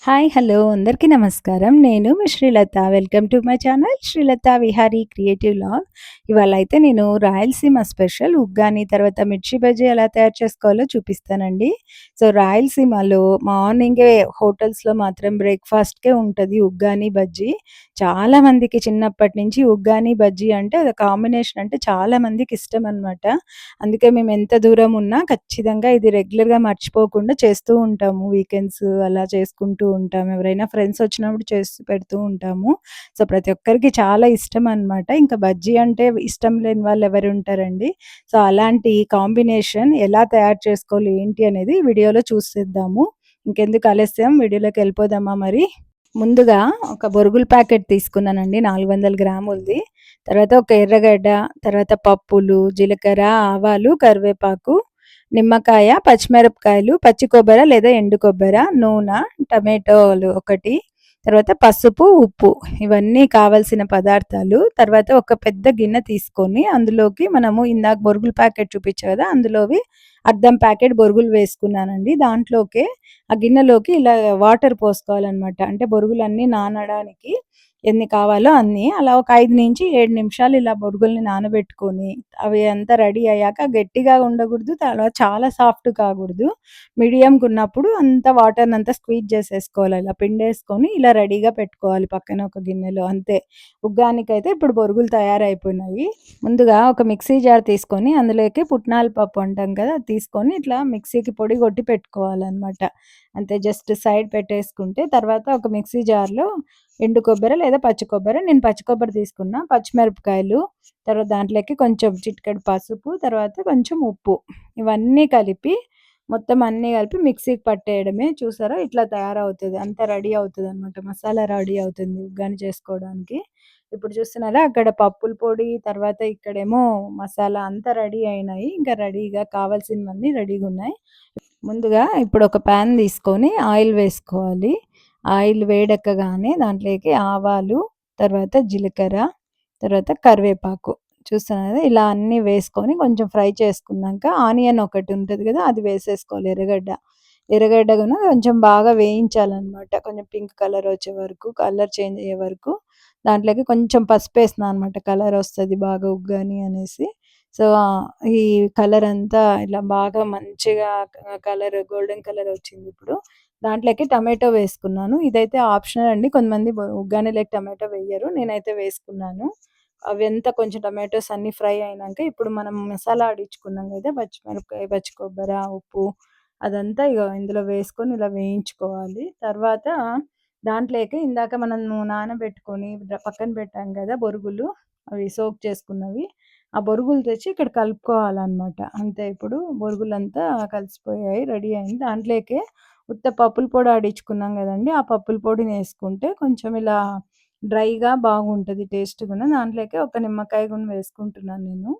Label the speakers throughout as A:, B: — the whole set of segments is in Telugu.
A: హాయ్! హలో! అందరికీ నమస్కారం. నేను మీ Srilatha. Welcome to my channel Srilatha Vihari creative log. ఇవాళైతే నేను రాయలసీమ స్పెషల్ ఉగ్గాని, తర్వాత మిర్చి బజ్జీ ఎలా తయారు చేసుకోవాలో చూపిస్తానండి. సో, రాయలసీమలో మార్నింగే హోటల్స్‌లో మాత్రం బ్రేక్‌ఫాస్ట్‌కే ఉంటది ఉగ్గాని, బజ్జీ. చాలా మందికి చిన్నప్పటి నుంచి ఉగ్గాని, బజ్జీ అంటే అది కాంబినేషన్ అంటే చాలా మందికి ఇష్టమనమాట. అందుకే మేము ఎంత దూరం ఉన్నా ఖచ్చితంగా ఇది రెగ్యులర్‌గా మర్చిపోకుండా చేస్తూ ఉంటాము. వీకెండ్స్ అలా చేసుకుంటూ ఉంటాము. ఎవరైనా ఫ్రెండ్స్ వచ్చినప్పుడు చేసి పెడుతూ ఉంటాము. సో, ప్రతి ఒక్కరికి చాలా ఇష్టం అనమాట. ఇంకా బజ్జీ అంటే ఇష్టం లేని వాళ్ళు ఎవరుంటారండి. సో, అలాంటి కాంబినేషన్ ఎలా తయారు చేసుకోవాలి ఏంటి అనేది వీడియోలో చూసేద్దాము. ఇంకెందుకు ఆలస్యం వీడియోలోకెళ్ళిపోదామా మరి? ముందుగా ఒక బొరుగుల ప్యాకెట్ తీసుకున్నానండి 400 గ్రాములది. తర్వాత ఒక ఎర్రగడ్డ, తర్వాత పప్పులు, జీలకర్ర, ఆవాలు, కరివేపాకు, నిమ్మకాయ, పచ్చిమిరపకాయలు, పచ్చి కొబ్బరి లేదా ఎండు కొబ్బరి, నూనె, టమాటోలు ఒకటి, తర్వాత పసుపు, ఉప్పు ఇవన్నీ కావాల్సిన పదార్థాలు. తర్వాత ఒక పెద్ద గిన్నె తీసుకొని అందులోకి మనము ఇందాక బొరుగుల ప్యాకెట్ చూపించా కదా! అందులోవి అర్ధం ప్యాకెట్ బొరుగులు వేసుకున్నానండి. దాంట్లోకే ఆ గిన్నెలోకి ఇలా వాటర్ పోసుకోవాలనమాట. అంటే బొరుగులన్నీ నానడానికి ఎన్ని కావాలో అన్ని. అలా ఒక 5-7 నిమిషాలు ఇలా బొరుగుల్ని నానబెట్టుకొని, అవి అంతా రెడీ అయ్యాక గట్టిగా ఉండకూడదు, తర్వాత చాలా సాఫ్ట్ కాకూడదు. మీడియంగున్నప్పుడు అంతా వాటర్‌నంతా స్క్వీజ్ చేసేసుకోవాలి. ఇలా పిండేసుకొని ఇలా రెడీగా పెట్టుకోవాలి పక్కన ఒక గిన్నెలో అంతే. ఉగ్గానికైతే ఇప్పుడు బొరుగులు తయారైపోయినాయి. ముందుగా ఒక మిక్సీ జార్ తీసుకొని అందులోకి పుట్నాల పప్పు అంటాం కదా! అది తీసుకొని ఇట్లా మిక్సీకి పొడి కొట్టి పెట్టుకోవాలనమాట. అంతే జస్ట్ సైడ్ పెట్టేసుకుంటే తర్వాత ఒక మిక్సీ జార్‌లో ఎండు కొబ్బరి లేదా పచ్చి కొబ్బరి, నేను పచ్చి కొబ్బరి తీసుకున్నా. పచ్చిమిరపకాయలు, తర్వాత దాంట్లోకి కొంచెం చిటికెడు పసుపు, తర్వాత కొంచెం ఉప్పు ఇవన్నీ కలిపి మొత్తం అన్నీ కలిపి మిక్సీకి పట్టేయడమే. చూసారా ఇట్లా తయారవుతది. అంతా రెడీ అవుతదనమాట. మసాలా రెడీ అవుతుంది ఉగ్గాని చేసుకోవడానికి. ఇప్పుడు చూస్తున్నారా అక్కడ పప్పుల పొడి, తర్వాత ఇక్కడేమో మసాలా అంతా రెడీ అయినాయి. ఇంకా రెడీగా కావాల్సినవన్నీ రెడీగున్నాయి. ముందుగా ఇప్పుడు ఒక పాన్ తీసుకొని ఆయిల్ వేసుకోవాలి. ఆయిల్ వేడెక్కగానే దాంట్లోకి ఆవాలు, తర్వాత జీలకర్ర, తర్వాత కరివేపాకు చూస్తున్నారు కదా! ఇలా అన్నీ వేసుకొని కొంచెం ఫ్రై చేసుకున్నాక ఆనియన్ ఒకటి ఉంటది కదా! అది వేసేసుకోవాలి ఎర్రగడ్డ. ఎర్రగడ్డ గూడా కొంచెం బాగా వేయించాలనమాట. కొంచెం పింక్ కలర్ వచ్చే వరకు, కలర్ చేంజ్ అయ్యే వరకు. దాంట్లోకి కొంచెం పసుపేస్తున్నాను అనమాట. కలర్ వస్తది బాగా ఉగ్గాని అనేసి. సో, ఈ కలర్ అంతా ఇలా బాగా మంచిగా కలర్ గోల్డెన్ కలర్ వచ్చిందిప్పుడు. దాంట్లోకి టమాటో వేసుకున్నాను. ఇదైతే ఆప్షనల్ అండి. కొంతమంది ఉగ్గానిలోకి టమాటో వెయ్యరు. నేనైతే వేసుకున్నాను. అవంతా కొంచెం టమాటోస్ అన్నీ ఫ్రై అయినాక ఇప్పుడు మనం మసాలా ఆడించుకున్నాం కదా! పచ్చిమిరపకాయ, పచ్చి కొబ్బర, ఉప్పు అదంతా ఇగ ఇందులో వేసుకొని ఇలా వేయించుకోవాలి. తర్వాత దాంట్లోకి ఇందాక మనం నానబెట్టుకొని పక్కన పెట్టాం కదా! బొరుగులు అవి సోక్ చేసుకున్నవి. ఆ బొరుగులు తెచ్చి ఇక్కడ కలుపుకోవాలనమాట. అంతే ఇప్పుడు బొరుగులంతా కలిసిపోయాయి. రెడీ అయింది. దాంట్లోకే ఉత్త పప్పుల పొడి ఆడించుకున్నాం గదండీ! ఆ పప్పుల పొడినేసుకుంటే కొంచెం ఇలా డ్రైగా బాగుంటది టేస్ట్‌గును. దాంట్లోకి ఒక నిమ్మకాయ గూడా వేసుకుంటున్నాను నేను.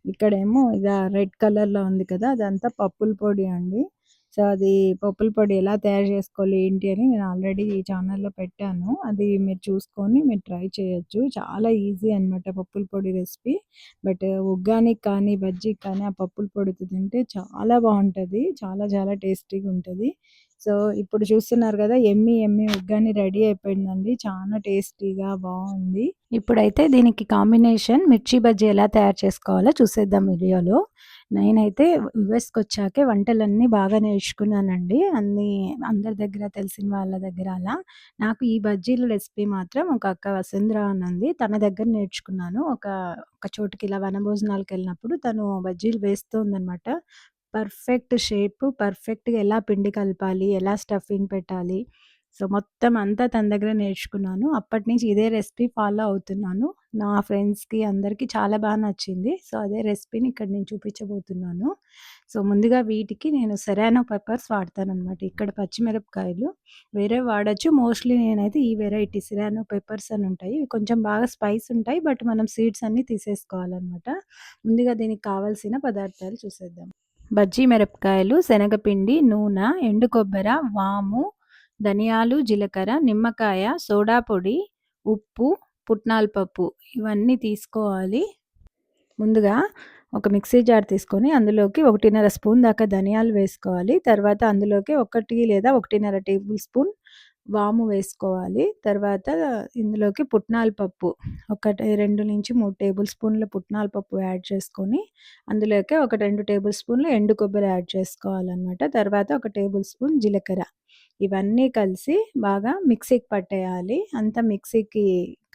A: ఇక్కడేమో రెడ్ కలర్‌లో ఉంది కదా! అదంతా పప్పుల పొడి అండి. సో, అది పప్పుల పొడి ఎలా తయారు చేసుకోవాలి ఏంటి అని నేను ఆల్రెడీ ఈ ఛానెల్‌లో పెట్టాను. అది మీరు చూసుకొని మీరు ట్రై చేయొచ్చు. చాలా ఈజీ అనమాట పప్పుల పొడి రెసిపీ. బట్ ఉగ్గానికి కానీ, బజ్జీకి కానీ ఆ పప్పుల పొడితో తింటే చాలా బావుంటది. చాలా చాలా టేస్టీగా ఉంటది. సో, ఇప్పుడు చూస్తున్నారు గదా! యమ్మీ యమ్మీ ఉగ్గాని రెడీ అయిపోయిందండి. చాలా టేస్టీగా బావుంది. ఇప్పుడైతే దీనికి కాంబినేషన్ మిర్చి బజ్జీ ఎలా తయారు చేసుకోవాలో చూసేద్దాం వీడియోలో. నేనైతే యూఎస్‌కొచ్చాకే వంటలన్నీ బాగా నేర్చుకున్నానండి. అందరి దగ్గర తెలిసిన వాళ్ళ దగ్గర అలా. నాకు ఈ బజ్జీల రెసిపీ మాత్రం ఒక అక్క వసుంధర అని ఉంది. తన దగ్గర నేర్చుకున్నాను. ఒక చోటుకి ఇలా వనభోజనాలకెళ్ళినప్పుడు తను బజ్జీలు వేస్తూ ఉందనమాట. పర్ఫెక్ట్ షేపు, పర్ఫెక్ట్‌గా ఎలా పిండి కలపాలి, ఎలా స్టఫింగ్ పెట్టాలి. సో, మొత్తం అంతా తన దగ్గర నేర్చుకున్నాను. అప్పటినుంచి ఇదే రెసిపీ ఫాలో అవుతున్నాను. నా ఫ్రెండ్స్‌కి అందరికి చాలా నచ్చింది. సో, అదే రెసిపీని ఇక్కడ నేను చూపించబోతున్నాను. సో, ముందుగా వీటికి నేను సెరానో పెప్పర్స్ వాడతాననమాట. ఇక్కడ పచ్చిమిరపకాయలు వేరేవి వాడొచ్చు. మోస్ట్‌లీ నేనైతే ఈ వెరైటీ సెరానో పెప్పర్స్ అని ఉంటాయి. ఇవి కొంచెం బాగా స్పైస్ ఉంటాయి. బట్ మనం సీడ్స్ అన్నీ తీసేసుకోవాలనమాట. ముందుగా దీనికి కావాల్సిన పదార్థాలు చూసేద్దాం. బజ్జీ మిరపకాయలు, శనగపిండి, నూనె, ఎండు కొబ్బెర, వాము, ధనియాలు, జీలకర్ర, నిమ్మకాయ, సోడా పొడి, ఉప్పు, పుట్నాల పప్పు ఇవన్నీ తీసుకోవాలి. ముందుగా ఒక మిక్సీ జార్ తీసుకొని అందులోకి 1:30 స్పూన్ దాకా ధనియాలు వేసుకోవాలి. తర్వాత అందులోకి 1 లేదా 1:30 టేబుల్ స్పూన్ వాము వేసుకోవాలి. తర్వాత ఇందులోకి పుట్నాల పప్పు 2-3 టేబుల్ స్పూన్ల పుట్నాల పప్పు యాడ్ చేసుకొని, అందులోకి ఒక 2 టేబుల్ స్పూన్లు ఎండు కొబ్బరి యాడ్ చేసుకోవాలనమాట. తర్వాత ఒక టేబుల్ స్పూన్ జీలకర్ర. ఇవన్నీ కలిసి బాగా మిక్సీకి పట్టేయాలి. అంతా మిక్సీకి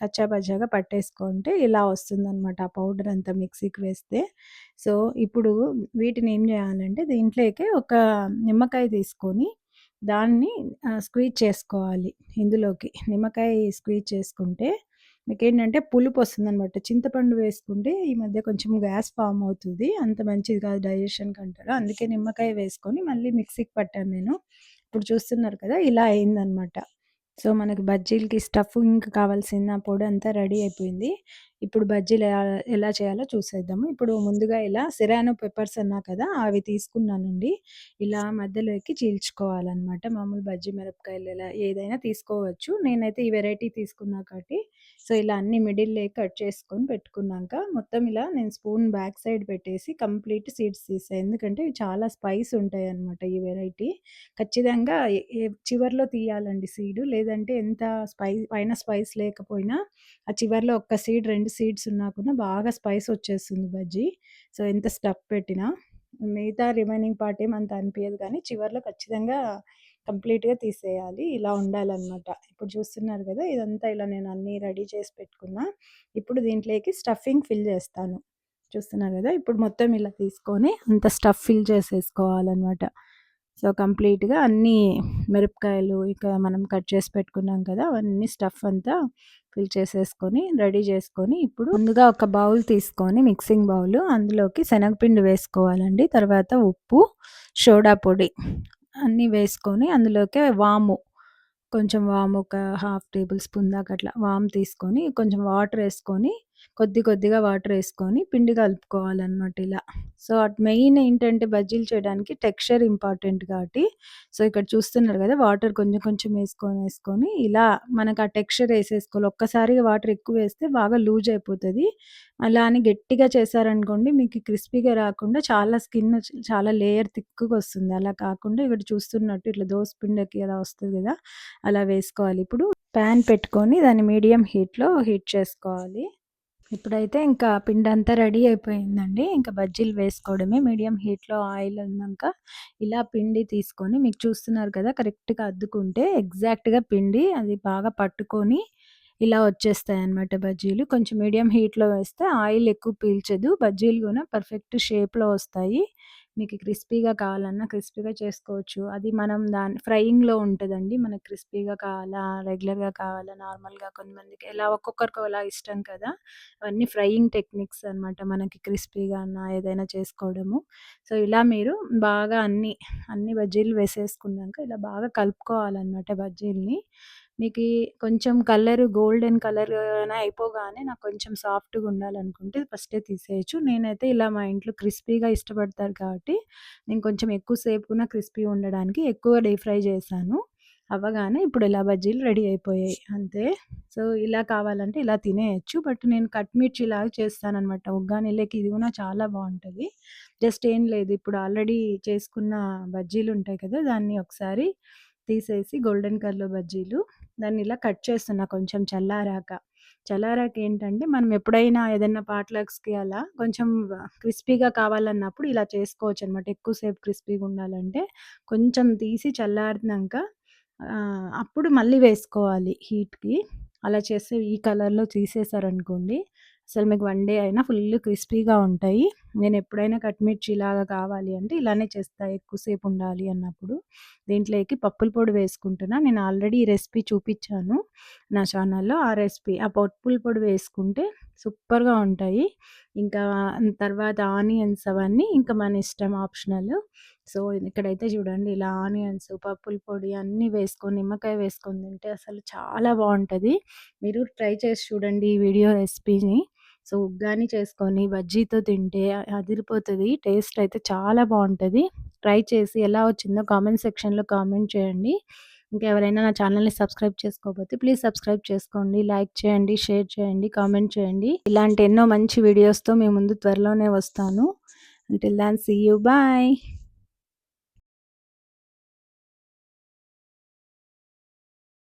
A: కచ్చా పచ్చాగా పట్టేసుకుంటే ఇలా వస్తుందనమాట. ఆ పౌడర్ అంతా మిక్సీకి వేస్తే. సో, ఇప్పుడు వీటిని ఏం చేయాలంటే దీంట్లోకి ఒక నిమ్మకాయ తీసుకొని దాన్ని స్క్వీజ్ చేసుకోవాలి ఇందులోకి. నిమ్మకాయ స్క్వీజ్ చేసుకుంటే మీకేంటంటే పులుపొస్తుందనమాట. చింతపండు వేసుకుంటే ఈ మధ్య కొంచెం గ్యాస్ ఫార్మ్ అవుతది. అంత మంచిది కాదు డైజెషన్‌కంటారు. అందుకే నిమ్మకాయ వేసుకొని మళ్ళీ మిక్సీకి పట్టాను నేను. ఇప్పుడు చూస్తున్నారు కదా! ఇలా అయిందనమాట. సో, మనకి బజ్జీలకి స్టఫింగ్‌కి కావాల్సిన పొడంతా రెడీ అయిపోయింది. ఇప్పుడు బజ్జీలు ఎలా చేయాలో చూసేద్దాము. ఇప్పుడు ముందుగా ఇలా సెరానో పెప్పర్స్ అన్నా కదా! అవి తీసుకున్నానండి. ఇలా మధ్యలోకి చీల్చుకోవాలనమాట. మామూలు బజ్జీ మిరపకాయలు ఇలా ఏదైనా తీసుకోవచ్చు. నేనైతే ఈ వెరైటీ తీసుకున్నా కాబట్టి సో, ఇలా అన్నీ మిడిల్‌లోకి కట్ చేసుకొని పెట్టుకున్నాక మొత్తం ఇలా నేను స్పూన్ బ్యాక్ సైడ్ పెట్టేసి కంప్లీట్ సీడ్స్ తీసా. ఎందుకంటే ఇవి చాలా స్పైస్ ఉంటాయన్నమాట ఈ వెరైటీ. ఖచ్చితంగా ఎ ఎ చివర్లో తీయాలండి సీడు. లేదంటే ఎంత పైన స్పైస్ లేకపోయినా ఆ చివర్లో ఒక్క సీడ్, 2 సీడ్స్ ఉన్నా కూడా బాగా స్పైస్ వచ్చేస్తుంది బజ్జీ. సో, ఎంత స్టఫ్ పెట్టినా. మిగతా రిమైనింగ్ పార్ట్ ఏమి అంత అనిపియదు కానీ చివర్లో ఖచ్చితంగా కంప్లీట్‌గా తీసేయాలి. ఇలా ఉండాలనమాట. ఇప్పుడు చూస్తున్నారు గదా! ఇదంతా ఇలా నేను అన్నీ రెడీ చేసి పెట్టుకున్నా. ఇప్పుడు దీంట్లోకి స్టఫింగ్ ఫిల్ చేస్తాను. చూస్తున్నారు గదా! ఇప్పుడు మొత్తం ఇలా తీసుకొని అంత స్టఫ్ ఫిల్ చేసేసుకోవాలనమాట. సో, కంప్లీట్‌గా అన్నీ మిరపకాయలు ఇక మనం కట్ చేసి పెట్టుకున్నాం కదా! అవన్నీ స్టఫ్ అంతా ఫిల్ చేసేసుకొని, రెడీ చేసుకొని, ఇప్పుడు ముందుగా ఒక బౌల్ తీసుకొని మిక్సింగ్ బౌలు అందులోకి శనగపిండి వేసుకోవాలండి. తర్వాత ఉప్పు, సోడా పొడి అన్నీ వేసుకొని అందులోకే వాము, కొంచెం వాము ఒక హాఫ్ టేబుల్ స్పూన్ దాకా అట్లా వాము తీసుకొని, కొంచెం వాటరేసుకొని, కొద్దిగా వాటరేసుకొని పిండి కలుపుకోవాలనమాట ఇలా. సో, మెయిన్ ఏంటంటే బజ్జీలు చేయడానికి టెక్స్చర్ ఇంపార్టెంట్ కాబట్టి, సో, ఇక్కడ చూస్తున్నారు కదా! వాటర్ కొంచెం ఏసుకొని ఇలా మనకు ఆ టెక్స్చర్ ఏసేసుకోవాలి. ఒక్కసారిగా వాటర్ ఎక్కువేస్తే బాగా లూజ్ అయిపోతది. అలా అని గట్టిగా చేశారనుకోండి మీకు క్రిస్పీగా రాకుండా చాలా చాలా లేయర్ థిక్‌గా వస్తుంది. అలా కాకుండా ఇక్కడ చూస్తున్నట్టు ఇట్లా దోస పిండికి అలా వస్తది కదా! అలా వేసుకోవాలి. ఇప్పుడు పాన్ పెట్టుకొని దాన్ని మీడియం హీట్‌లో హీట్ చేసుకోవాలి. ఇప్పుడైతే ఇంకా పిండంతా రెడీ అయిపోయిందండి. ఇంకా బజ్జీలు వేసుకోవడమే. మీడియం హీట్‌లో ఆయిల్ ఉన్నాక ఇలా పిండి తీసుకొని మీకు చూస్తున్నారు కదా! కరెక్ట్‌గా అద్దుకుంటే ఎగ్జాక్ట్‌గా పిండి అది బాగా పట్టుకొని ఇలా వచ్చేస్తాయన్నమాట బజ్జీలు. కొంచెం మీడియం హీట్‌లో వేస్తే ఆయిల్ ఎక్కువ పీల్చదు. బజ్జీలు గూడా పర్ఫెక్ట్ షేప్‌లో వస్తాయి. మీకు క్రిస్పీగా కావాలన్నా క్రిస్పీగా చేసుకోవచ్చు. అది మనం ఫ్రైయింగ్‌లో ఉంటదండి. మనకు క్రిస్పీగా కావాలా, రెగ్యులర్‌గా కావాలా, నార్మల్‌గా కొంతమందికి ఎలా ఒక్కొక్కరికి ఒకలా ఇష్టం కదా! అవన్నీ ఫ్రైయింగ్ టెక్నిక్స్ అనమాట. మనకి క్రిస్పీగా అన్నా ఏదైనా చేసుకోవడము. సో, ఇలా మీరు బాగా అన్ని బజ్జీలు వేసేసుకున్నాక ఇలా బాగా కలుపుకోవాలనమాట బజ్జీలని. మీకీ కొంచెం గోల్డెన్ అయిపోగానే నాకు కొంచెం సాఫ్ట్‌గా ఉండాలనుకుంటే ఫస్టే తీసేయొచ్చు. నేనైతే ఇలా మా ఇంట్లో క్రిస్పీగా ఇష్టపడతారు కాబట్టి, నేను కొంచెం ఎక్కువ సేపున క్రిస్పీ ఉండడానికి ఎక్కువ డీప్ ఫ్రై చేశాను. అవ్వగానే ఇప్పుడు ఇలా బజ్జీలు రెడీ అయిపోయాయి అంతే. సో, ఇలా కావాలంటే ఇలా తినేయొచ్చు. బట్ నేను కట్ మిర్చిలాగా చేస్తాననమాట. ఉగ్గానీలకి ఇది గూడా చాలా బావుంటది. జస్ట్ ఏం లేదు ఇప్పుడు ఆల్రెడీ చేసుకున్న బజ్జీలుంటాయి కదా! దాన్ని ఒకసారి తీసేసి గోల్డెన్ కలర్ బజ్జీలు దాన్ని ఇలా కట్ చేస్తున్నా కొంచెం చల్లారాక. చల్లారాక ఏంటంటే మనం ఎప్పుడైనా ఏదైనా పాట్‌లక్స్‌కి అలా కొంచెం క్రిస్పీగా కావాలన్నప్పుడు ఇలా చేసుకోవచ్చనమాట. ఎక్కువ సేపు క్రిస్పీగా ఉండాలంటే కొంచెం తీసి చల్లారినంక అప్పుడు మళ్ళీ వేసుకోవాలి హీట్‌కి. అలా చేస్తే ఈ కలర్‌లో తీసేసారనుకోండి అసలు మీకు వన్ డే అయినా ఫుల్ క్రిస్పీగా ఉంటాయి. నేనెప్పుడైనా కట్ మిర్చి ఇలాగా కావాలి అంటే ఇలానే చేస్తా ఎక్కువ సేపు ఉండాలి అన్నప్పుడు. దీంట్లోకి పప్పుల పొడి వేసుకుంటున్నా. నేను ఆల్రెడీ ఈ రెసిపీ చూపిచ్చాను నా ఛానల్‌లో. ఆ రెసిపీ ఆ పప్పుల పొడి వేసుకుంటే సూపర్‌గా ఉంటాయి. ఇంకా తర్వాత ఆనియన్స్ అవన్నీ ఇంకా మన ఇష్టం ఆప్షనల్. సో, ఇక్కడైతే చూడండి ఇలా ఆనియన్స్, పప్పుల పొడి అన్నీ వేసుకొని, నిమ్మకాయ వేసుకొని తింటే అసలు చాలా బావుంటది. మీరు ట్రై చేసి చూడండి ఈ వీడియో రెసిపీని. సో, ఉగ్గాని చేసుకొని బజ్జీతో తింటే అదిరిపోతది. టేస్ట్ అయితే చాలా బావుంటది. ట్రై చేసి ఎలా వచ్చిందో కామెంట్ సెక్షన్‌లో కామెంట్ చేయండి. ఇంకా ఎవరైనా నా ఛానల్‌ని సబ్స్క్రైబ్ చేసుకోకపోతే ప్లీజ్ సబ్స్క్రైబ్ చేసుకోండి. లైక్ చేయండి, షేర్ చేయండి, కామెంట్ చేయండి. ఇలాంటి ఎన్నో మంచి వీడియోస్‌తో మీ ముందు త్వరలోనే వస్తాను. Until then see you. Bye.